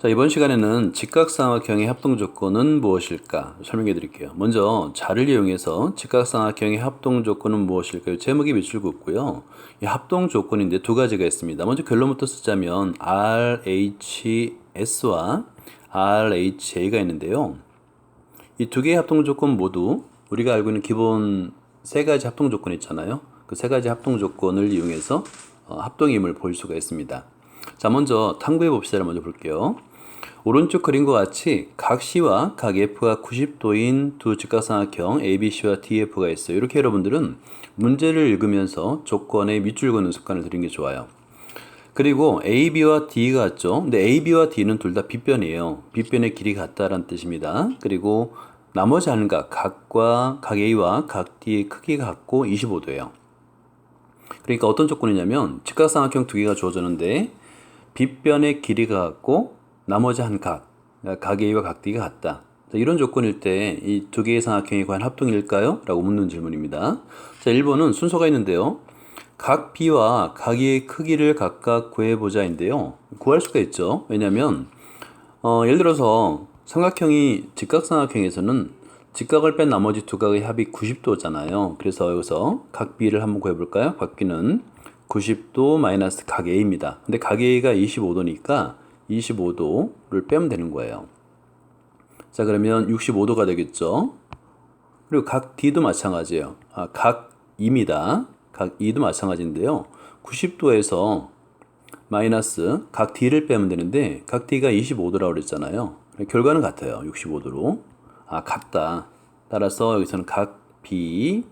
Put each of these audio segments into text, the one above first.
자, 이번 시간에는 직각삼각형의 합동조건은 무엇일까 설명해 드릴게요. 먼저 자를 이용해서 직각삼각형의 합동조건은 무엇일까요? 제목이 밑줄 긋고요. 이 합동조건인데 두 가지가 있습니다. 먼저 결론부터 쓰자면 RHS와 RHA가 있는데요. 이 두 개의 합동조건 모두 우리가 알고 있는 기본 세 가지 합동조건 있잖아요. 그 세 가지 합동조건을 이용해서 합동임을 볼 수가 있습니다. 자, 먼저 탐구해 봅시다. 먼저 볼게요. 오른쪽 그림과 같이 각 C와 각 F가 90도인 두 직각삼각형 ABC와 DF가 있어요. 이렇게 여러분들은 문제를 읽으면서 조건에 밑줄 긋는 습관을 들이는 게 좋아요. 그리고 AB와 D가 같죠. 근데 AB와 D는 둘 다 빗변이에요. 빗변의 길이 같다라는 뜻입니다. 그리고 나머지 하는 각 A와 각 D의 크기가 같고 25도예요. 그러니까 어떤 조건이냐면 직각삼각형 두 개가 주어졌는데 빗변의 길이가 같고 나머지 한 각 A와 각 D가 같다. 자, 이런 조건일 때 이 두 개의 삼각형이 과연 합동일까요? 라고 묻는 질문입니다. 자, 1번은 순서가 있는데요. 각 B와 각 E의 크기를 각각 구해보자인데요. 구할 수가 있죠. 왜냐하면 예를 들어서 삼각형이 직각삼각형에서는 직각을 뺀 나머지 두 각의 합이 90도잖아요. 그래서 여기서 각 B를 한번 구해볼까요? 각 B는 90도 마이너스 각 A입니다. 근데 각 A가 25도니까 25도를 빼면 되는 거예요. 자, 그러면 65도가 되겠죠. 그리고 각 D도 마찬가지예요. 각 2입니다. 각 2도 마찬가지인데요. 90도에서 마이너스 각 D를 빼면 되는데 각 D가 25도라고 그랬잖아요. 결과는 같아요. 65도로. 같다. 따라서 여기서는 각 B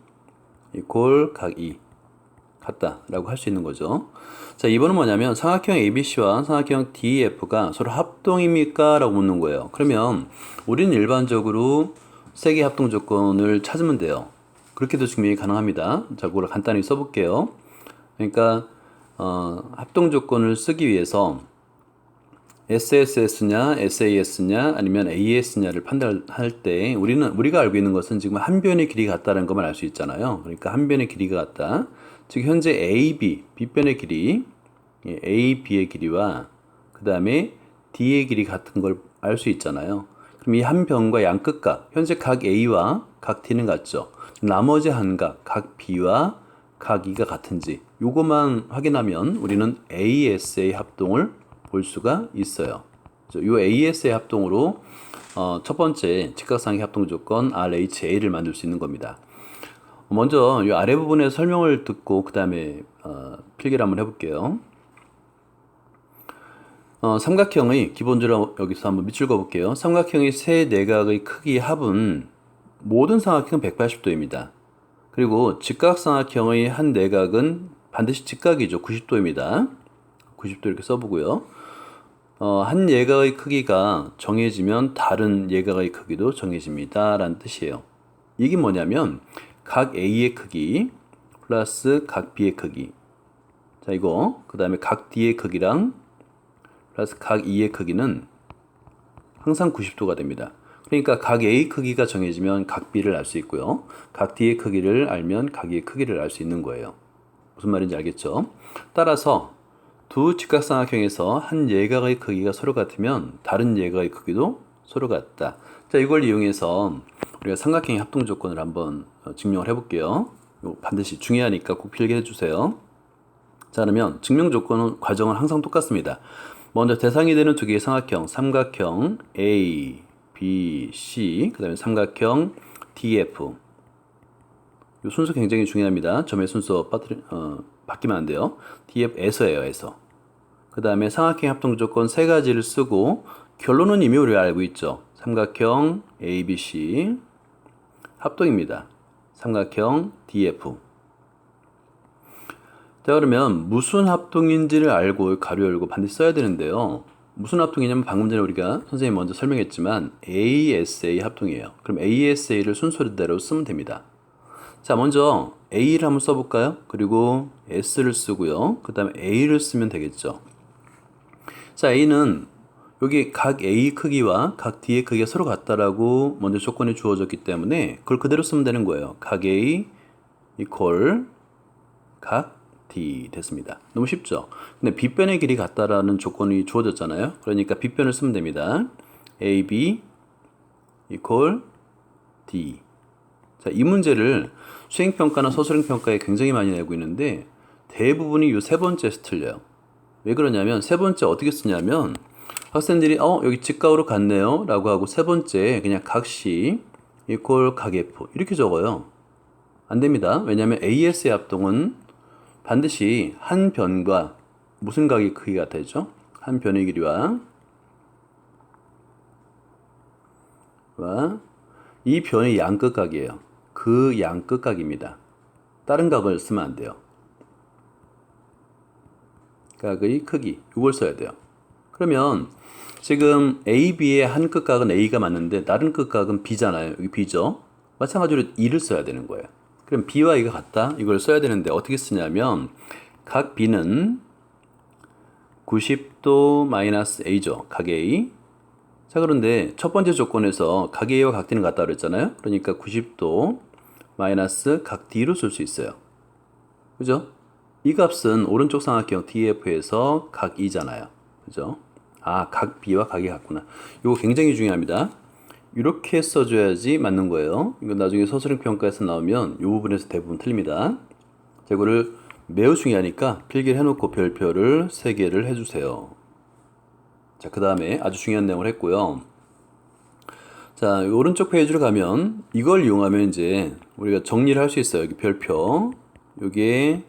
이퀄 각 E 같다라고 할 수 있는 거죠. 자, 2번은 뭐냐면 삼각형 ABC와 삼각형 DEF가 서로 합동입니까? 라고 묻는 거예요. 그러면 우리는 일반적으로 세 개의 합동 조건을 찾으면 돼요. 그렇게도 증명이 가능합니다. 자, 그걸 간단히 써볼게요. 그러니까 합동 조건을 쓰기 위해서 SSS냐, SAS냐, 아니면 AS냐를 판단할 때 우리가 알고 있는 것은 지금 한 변의 길이가 같다는 것만 알 수 있잖아요. 그러니까 한 변의 길이가 같다. 즉 현재 AB, B변의 길이, AB의 길이와 그 다음에 D의 길이 같은 걸 알 수 있잖아요. 그럼 이 한 변과 양 끝각, 현재 각 A와 각 D는 같죠. 나머지 한 각 B와 각 E가 같은지 요것만 확인하면 우리는 AS의 합동을 볼 수가 있어요. 이 AS의 합동으로 첫 번째 직각삼각형 합동 조건 RHA를 만들 수 있는 겁니다. 먼저 이 아래 부분의 설명을 듣고 그 다음에 필기를 한번 해볼게요. 삼각형의 기본적으로 여기서 한번 밑줄 그어볼게요. 삼각형의 세 내각의 크기 합은 모든 삼각형은 180도입니다. 그리고 직각삼각형의 한 내각은 반드시 직각이죠. 90도입니다. 90도 이렇게 써보고요. 한 예각의 크기가 정해지면 다른 예각의 크기도 정해집니다. 라는 뜻이에요. 이게 뭐냐면 각 A의 크기 플러스 각 B의 크기. 자, 이거 그 다음에 각 D의 크기랑 플러스 각 E의 크기는 항상 90도가 됩니다. 그러니까 각 A 크기가 정해지면 각 B를 알 수 있고요. 각 D의 크기를 알면 각 E의 크기를 알 수 있는 거예요. 무슨 말인지 알겠죠? 따라서 두 직각삼각형에서 한 예각의 크기가 서로 같으면 다른 예각의 크기도 서로 같다. 자, 이걸 이용해서 우리가 삼각형의 합동 조건을 한번 증명을 해볼게요. 이거 반드시 중요하니까 꼭 필기해 주세요. 자, 그러면 증명 조건은 과정은 항상 똑같습니다. 먼저 대상이 되는 두 개의 삼각형 A, B, C, 그 다음에 삼각형 DF. 이 순서 굉장히 중요합니다. 점의 순서 바뀌면 안 돼요. DF에서예요, 에서. 그 다음에 삼각형 합동 조건 세 가지를 쓰고 결론은 이미 우리가 알고 있죠. 삼각형 ABC 합동입니다. 삼각형 DF. 자, 그러면 무슨 합동인지를 알고 가로 열고 반드시 써야 되는데요. 무슨 합동이냐면 방금 전에 우리가 선생님이 먼저 설명했지만 ASA 합동이에요. 그럼 ASA를 순서대로 쓰면 됩니다. 자, 먼저 A를 한번 써볼까요? 그리고 S를 쓰고요. 그 다음에 A를 쓰면 되겠죠. 자, A는 여기 각 A 크기와 각 D의 크기가 서로 같다라고 먼저 조건이 주어졌기 때문에 그걸 그대로 쓰면 되는 거예요. 각 A 이퀄 각 D 됐습니다. 너무 쉽죠? 근데 빗변의 길이 같다라는 조건이 주어졌잖아요. 그러니까 빗변을 쓰면 됩니다. AB equal D. 자, 이 문제를 수행평가나 서술형평가에 굉장히 많이 내고 있는데 대부분이 이 세 번째에서 틀려요. 왜 그러냐면 세 번째 어떻게 쓰냐면 학생들이 여기 직각으로 갔네요 라고 하고 세 번째 그냥 각시 equal 각F 이렇게 적어요. 안 됩니다. 왜냐면 AS의 합동은 반드시 한 변과 무슨 각이 크기가 같아야죠? 한 변의 길이와 이 변의 양끝각이에요. 그 양끝각입니다. 다른 각을 쓰면 안 돼요. 각의 크기 이걸 써야 돼요. 그러면 지금 A, B의 한 끝각은 A가 맞는데 다른 끝각은 B잖아요. 여기 B죠. 마찬가지로 2를 써야 되는 거예요. 그럼 B와 A가 같다. 이걸 써야 되는데 어떻게 쓰냐면 각 B는 90도 마이너스 A죠. 각 A. 자, 그런데 첫 번째 조건에서 각 A와 각 D는 같다 그랬잖아요. 그러니까 90도 마이너스 각 D로 쓸 수 있어요. 그죠? 이 값은 오른쪽 삼각형 DF에서 각 2잖아요. 그죠? 아, 각 B와 각이 같구나. 이거 굉장히 중요합니다. 이렇게 써줘야지 맞는 거예요. 이거 나중에 서술형 평가에서 나오면 이 부분에서 대부분 틀립니다. 자, 이거를 매우 중요하니까 필기를 해놓고 별표를 3개를 해주세요. 자, 그 다음에 아주 중요한 내용을 했고요. 자, 오른쪽 페이지로 가면 이걸 이용하면 이제 우리가 정리를 할 수 있어요. 여기 별표. 여기에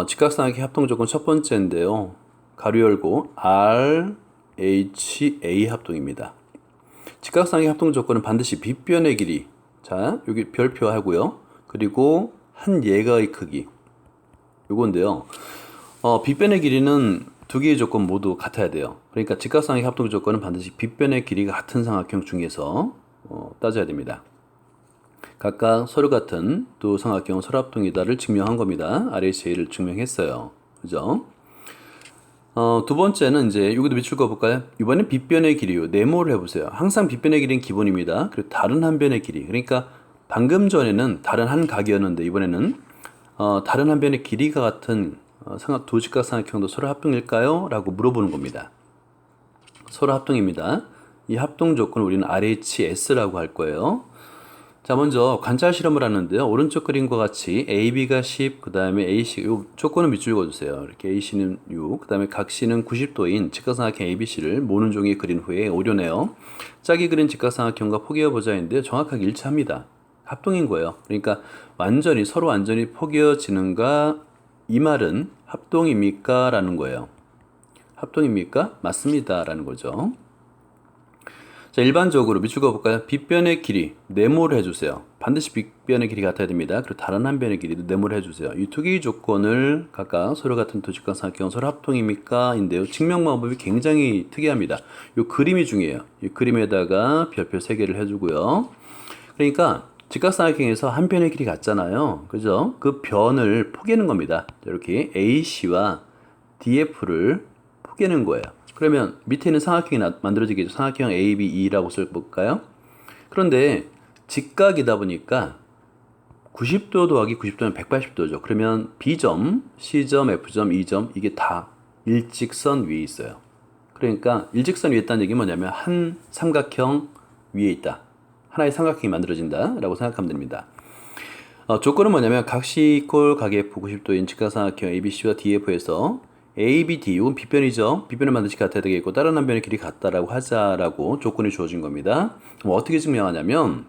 직각삼각형 합동조건 첫 번째인데요. 가로 열고 R, H, A 합동입니다. 직각삼각형 합동조건은 반드시 빗변의 길이. 자, 여기 별표 하고요. 그리고 한 예가의 크기. 요건데요. 빗변의 길이는 두 개의 조건 모두 같아야 돼요. 그러니까 직각삼각형 합동 조건은 반드시 빗변의 길이가 같은 삼각형 중에서 따져야 됩니다. 각각 서로 같은 두 삼각형 서로 합동이다를 증명한 겁니다. RHA를 증명했어요. 그죠? 두 번째는 이제 여기도 밑줄 그어볼까요? 이번엔 빗변의 길이요. 네모를 해보세요. 항상 빗변의 길이는 기본입니다. 그리고 다른 한 변의 길이. 그러니까 방금 전에는 다른 한 각이었는데 이번에는 다른 한 변의 길이가 같은 두 직각삼각형도 서로 합동일까요? 라고 물어보는 겁니다. 서로 합동입니다. 이 합동 조건을 우리는 RHS라고 할 거예요. 자, 먼저 관찰 실험을 하는데요. 오른쪽 그림과 같이 AB가 10, 그 다음에 AC, 이 조건은 밑줄 그어주세요. 이렇게 AC는 6, 그 다음에 각 C는 90도인 직각삼각형 ABC를 모는 종이에 그린 후에 오려내요. 짝이 그린 직각삼각형과 포개어보자인데요. 정확하게 일치합니다. 합동인 거예요. 그러니까 서로 완전히 포개어지는가 이 말은 합동입니까? 라는 거예요. 합동입니까? 맞습니다. 라는 거죠. 자, 일반적으로 밑줄 그어볼까요? 빗변의 길이, 네모를 해주세요. 반드시 빗변의 길이 같아야 됩니다. 그리고 다른 한 변의 길이도 네모를 해주세요. 이 두 개의 조건을 각각 서로 같은 두 직각삼각형 서로 합동입니까? 인데요. 증명 방법이 굉장히 특이합니다. 이 그림이 중요해요. 이 그림에다가 별표 3개를 해주고요. 그러니까 직각삼각형에서 한 변의 길이 같잖아요. 그죠? 그 변을 포개는 겁니다. 이렇게 AC와 DF를 포개는 거예요. 그러면 밑에 있는 삼각형이 만들어지겠죠. 삼각형 ABE라고 써볼까요? 그런데 직각이다 보니까 90도 더하기 90도는 180도죠. 그러면 B점, C점, F점, E점 이게 다 일직선 위에 있어요. 그러니까 일직선 위에 있다는 얘기는 뭐냐면 한 삼각형 위에 있다. 하나의 삼각형이 만들어진다 라고 생각하면 됩니다. 조건은 뭐냐면 각시 이퀄 각 F 90도인 직각삼각형 ABC와 DF에서 ABD 이건 빗변이죠. 빗변은 반드시 같아야 되겠고 다른 한 변의 길이 같다라고 하자라고 조건이 주어진 겁니다. 어떻게 증명하냐면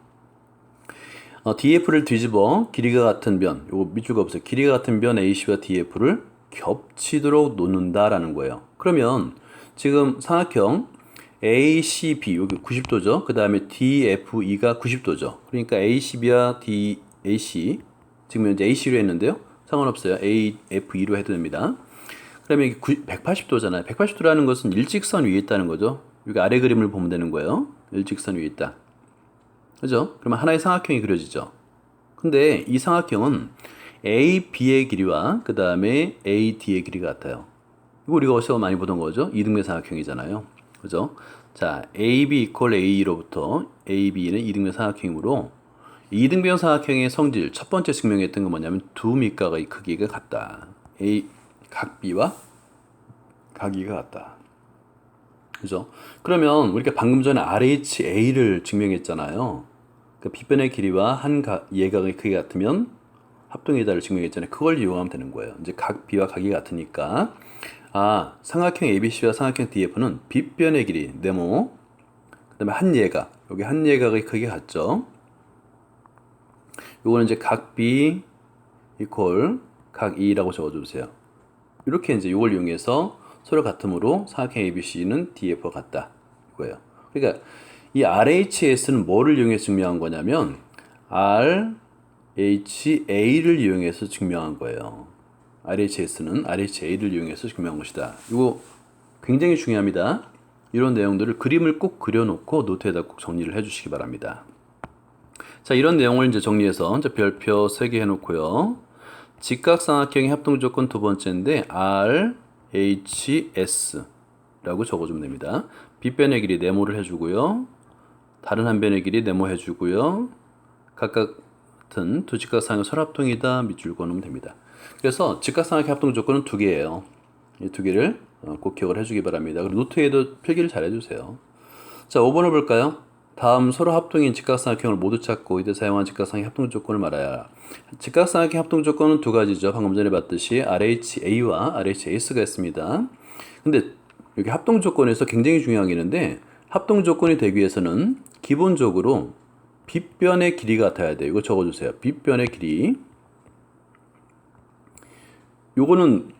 DF를 뒤집어 길이가 같은 변, 요거 밑줄 그어보세요. 길이가 같은 변 AC와 DF를 겹치도록 놓는다라는 거예요. 그러면 지금 삼각형 ACB 여기 90도죠. 그 다음에 DFE가 90도죠. 그러니까 ACB와 DAC 지금 현재 AC로 했는데요. 상관없어요. AFE로 해도 됩니다. 그러면 이게 180도잖아요. 180도라는 것은 일직선 위에 있다는 거죠. 여기 아래 그림을 보면 되는 거예요. 일직선 위에 있다. 그죠? 그러면 하나의 삼각형이 그려지죠. 근데 이 삼각형은 AB의 길이와 그 다음에 AD의 길이가 같아요. 이거 우리가 어디서 많이 보던 거죠? 이등변 삼각형이잖아요. 그죠? 자, AB 이퀄 AE로부터 AB는 이등변 삼각형이므로 이등변 삼각형의 성질 첫 번째 증명했던 건 뭐냐면 두 밑각의 크기가 같다. 각 B와 각 E가 같다. 그죠? 그러면 우리가 방금 전에 RHA를 증명했잖아요. 그 빗변의 길이와 한 예각의 크기가 같으면 합동이다를 증명했잖아요. 그걸 이용하면 되는 거예요. 이제 각 B와 각이 같으니까 삼각형 ABC와 삼각형 DF는 빗변의 길이 네모, 그다음에 한 예각, 여기 한 예각의 크기가 같죠. 요거는 이제 각 B 이퀄 각 E라고 적어주세요. 이렇게 이제 이걸 이용해서 서로 같으므로 삼각형 ABC는 DF와 같다 이거예요. 그러니까 이 RHS는 뭐를 이용해서 증명한 거냐면 RHA를 이용해서 증명한 거예요. RHS는 RHA를 이용해서 증명한 것이다. 이거 굉장히 중요합니다. 이런 내용들을 그림을 꼭 그려놓고 노트에다 꼭 정리를 해주시기 바랍니다. 자, 이런 내용을 이제 정리해서 이제 별표 3개 해놓고요. 직각삼각형의 합동조건 두 번째인데 RHS라고 적어주면 됩니다. 빗변의 길이 네모를 해주고요. 다른 한 변의 길이 네모 해주고요. 각각 같은 두 직각삼각형 설합동이다 밑줄 그어놓으면 됩니다. 그래서 직각삼각형 합동조건은 두 개예요. 이 두 개를 꼭 기억을 해주기 바랍니다. 그리고 노트에도 필기를 잘 해주세요. 자, 5번을 볼까요? 다음 서로 합동인 직각삼각형을 모두 찾고 이때 사용한 직각삼각형 합동조건을 말하여라. 직각삼각형 합동조건은 두 가지죠. 방금 전에 봤듯이 RHA와 RHS가 있습니다. 근데 여기 합동조건에서 굉장히 중요한 게 있는데 합동조건이 되기 위해서는 기본적으로 빗변의 길이가 같아야 돼요. 이거 적어주세요. 빗변의 길이. 요거는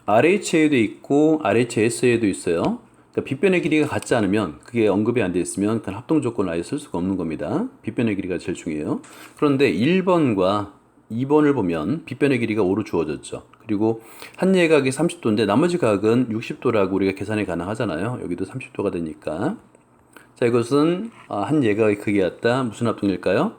RHA에도 있고 RHS에도 있어요. 그러니까 빗변의 길이가 같지 않으면 그게 언급이 안 돼 있으면 그건 합동조건을 아예 쓸 수가 없는 겁니다. 빗변의 길이가 제일 중요해요. 그런데 1번과 2번을 보면 빗변의 길이가 5로 주어졌죠. 그리고 한 예각이 30도인데 나머지 각은 60도라고 우리가 계산이 가능하잖아요. 여기도 30도가 되니까. 자, 이것은 한 예각의 크기가 같다. 무슨 합동일까요?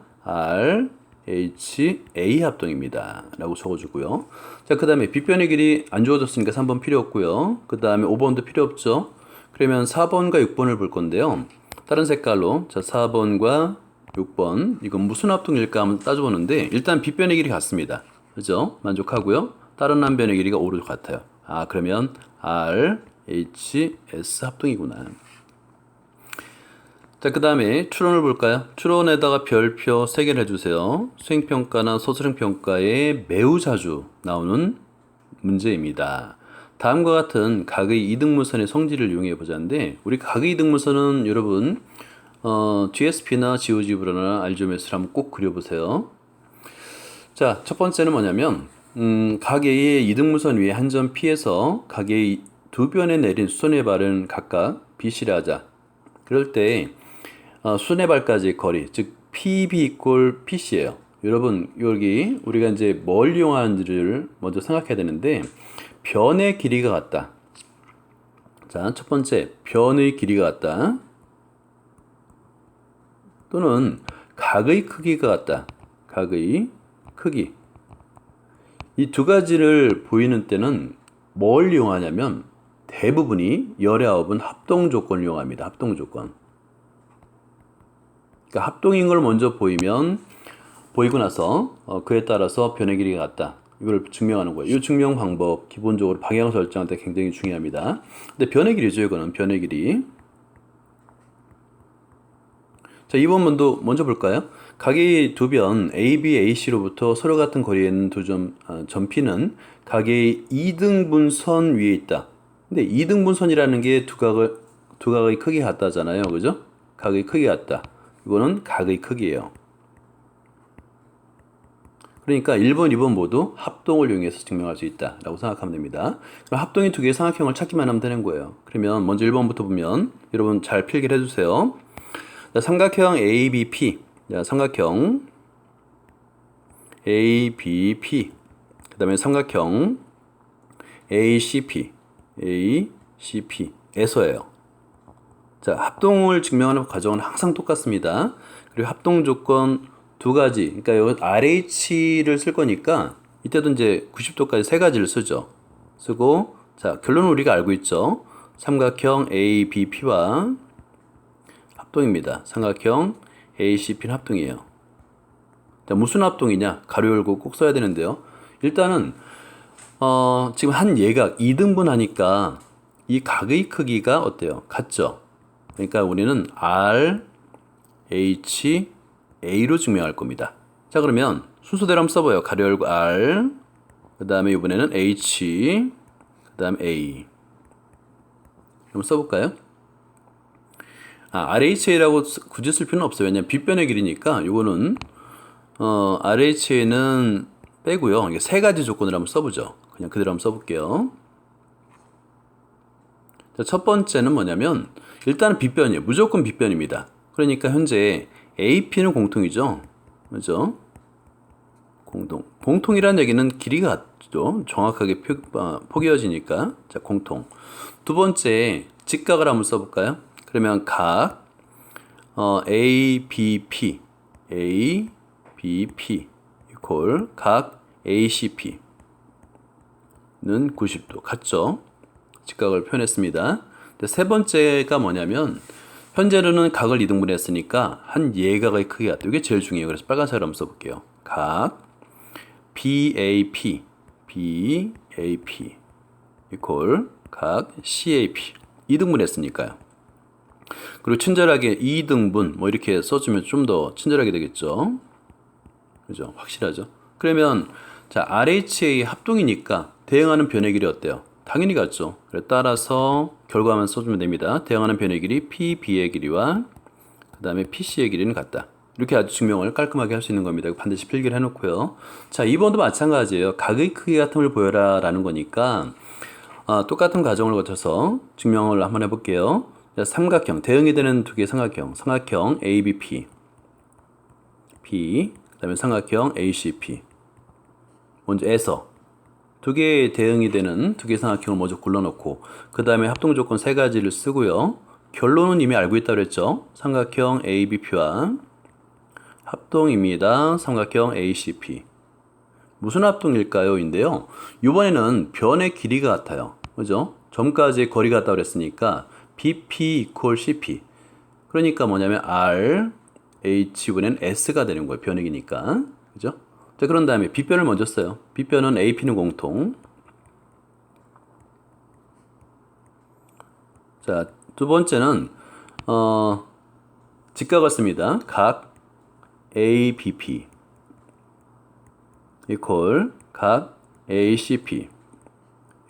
RHA 합동입니다. 라고 적어주고요. 자, 그 다음에 빗변의 길이 안 주어졌으니까 3번 필요 없고요. 그 다음에 5번도 필요 없죠. 그러면 4번과 6번을 볼 건데요. 다른 색깔로 자 4번과 6번 이건 무슨 합동일까 한번 따져보는데 일단 빗변의 길이 같습니다. 그죠? 만족하고요. 다른 한 변의 길이가 5로 같아요. 그러면 RHS 합동이구나. 자, 그 다음에 추론을 볼까요? 추론에다가 별표 3개를 해주세요. 수행평가나 소수행평가에 매우 자주 나오는 문제입니다. 다음과 같은 각의 이등분선의 성질을 이용해 보자인데 우리 각의 이등분선은 여러분 GSP나 GeoGebra나 알지오메스를 한번 꼭 그려보세요. 자, 첫 번째는 뭐냐면 각의 이등분선 위에 한 점 P에서 각의 두 변에 내린 수선의 발은 각각 BC를 하자. 그럴 때 수선의 발까지 거리, 즉 PB 이꼴 PC예요. 여러분 여기 우리가 이제 뭘 이용하는지를 먼저 생각해야 되는데 변의 길이가 같다. 자, 첫 번째 변의 길이가 같다. 또는 각의 크기가 같다. 각의 크기. 이 두 가지를 보이는 때는 뭘 이용하냐면 대부분이 열의 아홉은 합동조건을 이용합니다. 합동조건. 그러니까 합동인 걸 먼저 보이고 나서 그에 따라서 변의 길이가 같다. 이걸 증명하는 거예요. 이 증명 방법 기본적으로 방향 설정할 때 굉장히 중요합니다. 근데 변의 길이죠. 이거는 변의 길이. 자, 2번문도 먼저 볼까요? 각의 두 변 AB, AC로부터 서로 같은 거리에 있는 점 P는 각의 이등분선 위에 있다. 근데 이등분선이라는 게 두 각의 크기가 같다잖아요. 그죠? 각의 크기가 같다. 이거는 각의 크기예요. 그러니까 1번, 2번 모두 합동을 이용해서 증명할 수 있다라고 생각하면 됩니다. 그럼 합동이 두 개의 삼각형을 찾기만 하면 되는 거예요. 그러면 먼저 1번부터 보면 여러분 잘 필기를 해주세요. 자, 삼각형 ABP. 자, 삼각형 ABP. 그 다음에 삼각형 ACP에서예요. 자, 합동을 증명하는 과정은 항상 똑같습니다. 그리고 합동 조건 두 가지. 그러니까 여기 RH를 쓸 거니까 이때도 이제 90도까지 세 가지를 쓰고 자, 결론은 우리가 알고 있죠. 삼각형 ABP와 합동입니다. 삼각형 ACP는 합동이에요. 자, 무슨 합동이냐? 가로 열고 꼭 써야 되는데요. 일단은 지금 한 예각 2등분 하니까 이 각의 크기가 어때요? 같죠? 그러니까 우리는 R, H, A로 증명할 겁니다. 자, 그러면 순서대로 한번 써봐요. 가로 열고 R, 그 다음에 이번에는 H, 그 다음 A. 한번 써볼까요? RHA라고 굳이 쓸 필요는 없어요. 왜냐면 빗변의 길이니까 요거는 RHA는 빼고요. 이게 세 가지 조건을 한번 써보죠. 그냥 그대로 한번 써볼게요. 자, 첫 번째는 뭐냐면 일단은 빗변이에요. 무조건 빗변입니다. 그러니까 현재 AP는 공통이죠. 그죠? 공통이라는 얘기는 길이가 같죠. 정확하게 포개어지니까. 자, 공통. 두 번째, 직각을 한번 써볼까요? 그러면 각 ABP 이퀄 각 ACP는 90도 같죠? 직각을 표현했습니다. 세 번째가 뭐냐면 현재로는 각을 2등분 했으니까 한 예각의 크기가 같아요. 이게 제일 중요해요. 그래서 빨간색으로 한번 써볼게요. 각 BAP 이퀄 각 CAP 2등분 했으니까요. 그리고 친절하게 2등분 뭐 이렇게 써주면 좀 더 친절하게 되겠죠. 그죠? 확실하죠? 그러면 자 RHA 합동이니까 대응하는 변의 길이 어때요? 당연히 같죠. 따라서 결과만 써주면 됩니다. 대응하는 변의 길이 PB의 길이와 그 다음에 PC의 길이는 같다. 이렇게 아주 증명을 깔끔하게 할 수 있는 겁니다. 반드시 필기를 해놓고요. 자 2번도 마찬가지예요. 각의 크기 같음을 보여라 라는 거니까 똑같은 과정을 거쳐서 증명을 한번 해볼게요. 자, 삼각형, 대응이 되는 두 개의 삼각형 ABP 그 다음에 삼각형 ACP 먼저 에서 두 개의 대응이 되는 두 개의 삼각형을 먼저 굴러놓고 그 다음에 합동조건 세 가지를 쓰고요. 결론은 이미 알고 있다고 그랬죠. 삼각형 ABP와 합동입니다. 삼각형 ACP 무슨 합동일까요? 인데요. 이번에는 변의 길이가 같아요. 그죠? 점까지의 거리가 같다고 그랬으니까 BP equal CP 그러니까 뭐냐면 R, H분의 S가 되는 거예요. 변액이니까. 그죠? 자, 그런 다음에 빗변을 먼저 써요. 빗변은 AP는 공통. 자, 두 번째는 직각을 씁니다. 각 ABP equal 각 ACP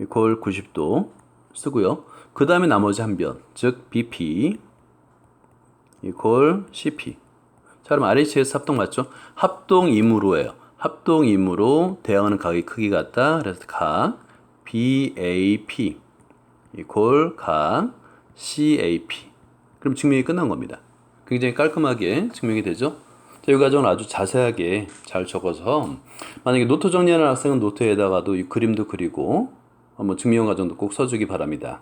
equal 90도 쓰고요. 그 다음에 나머지 한 변, 즉 BP equal CP. 자, 그럼 RHS 합동 맞죠? 합동임으로예요. 합동임으로 대응하는 각의 크기가 같다. 그래서 각 BAP equal 각 CAP. 그럼 증명이 끝난 겁니다. 굉장히 깔끔하게 증명이 되죠? 자, 이 과정을 아주 자세하게 잘 적어서 만약에 노트 정리하는 학생은 노트에다가도 이 그림도 그리고 한번 증명 과정도 꼭 써주기 바랍니다.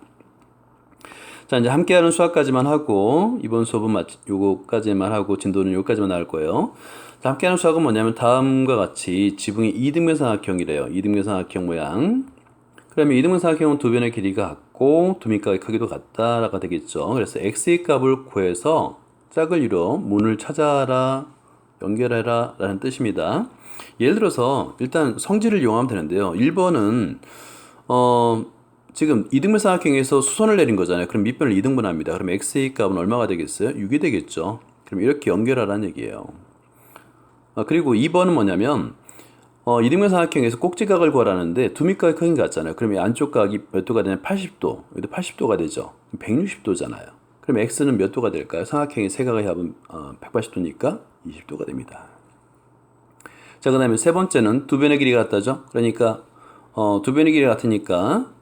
자, 이제 함께하는 수학까지만 하고 이번 수업은 요거까지만 하고 진도는 요거까지만 나올 거예요. 자, 함께하는 수학은 뭐냐면 다음과 같이 지붕이 2등변 삼각형이래요. 2등변 삼각형 모양. 그러면 2등변 삼각형은 두 변의 길이가 같고 두 밑각의 크기도 같다라가 되겠죠. 그래서 x의 값을 구해서 짝을 이뤄 문을 찾아라, 연결해라 라는 뜻입니다. 예를 들어서 일단 성질을 이용하면 되는데요. 1번은 지금 2등변 삼각형에서 수선을 내린 거잖아요. 그럼 밑변을 2등분합니다. 그럼 x의 값은 얼마가 되겠어요? 6이 되겠죠. 그럼 이렇게 연결하라는 얘기예요. 그리고 2번은 뭐냐면 2등변 삼각형에서 꼭지각을 구하라는데 두 밑각의 크기가 같잖아요. 그럼 이 안쪽 각이 몇 도가 되냐? 80도. 여기도 80도가 되죠. 160도잖아요. 그럼 x는 몇 도가 될까요? 삼각형의 세 각의 합은 180도니까 20도가 됩니다. 자, 그 다음에 세 번째는 두 변의 길이가 같다죠. 그러니까 두 변의 길이가 같으니까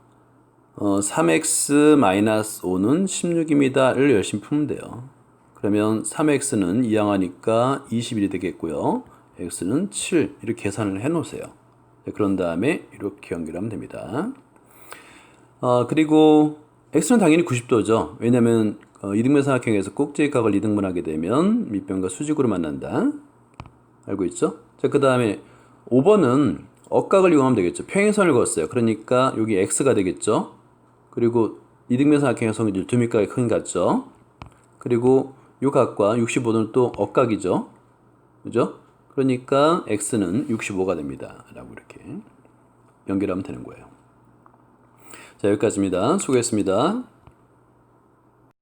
3x-5는 16입니다를 열심히 풀면 돼요. 그러면 3x는 이항하니까 21이 되겠고요. x는 7 이렇게 계산을 해 놓으세요. 그런 다음에 이렇게 연결하면 됩니다. 그리고 x는 당연히 90도죠. 왜냐하면 2등변 삼각형에서 꼭지의 각을 2등분하게 되면 밑변과 수직으로 만난다. 알고 있죠? 자, 그 다음에 5번은 억각을 이용하면 되겠죠. 평행선을 그었어요. 그러니까 여기 x가 되겠죠. 그리고 2등변 삼각형에서 두 밑각의 크기 같죠. 그리고 이 각과 65도는 또 억각이죠. 그죠? 그러니까 x는 65가 됩니다. 라고 이렇게. 연결하면 되는 거예요. 자, 여기까지입니다. 수고했습니다.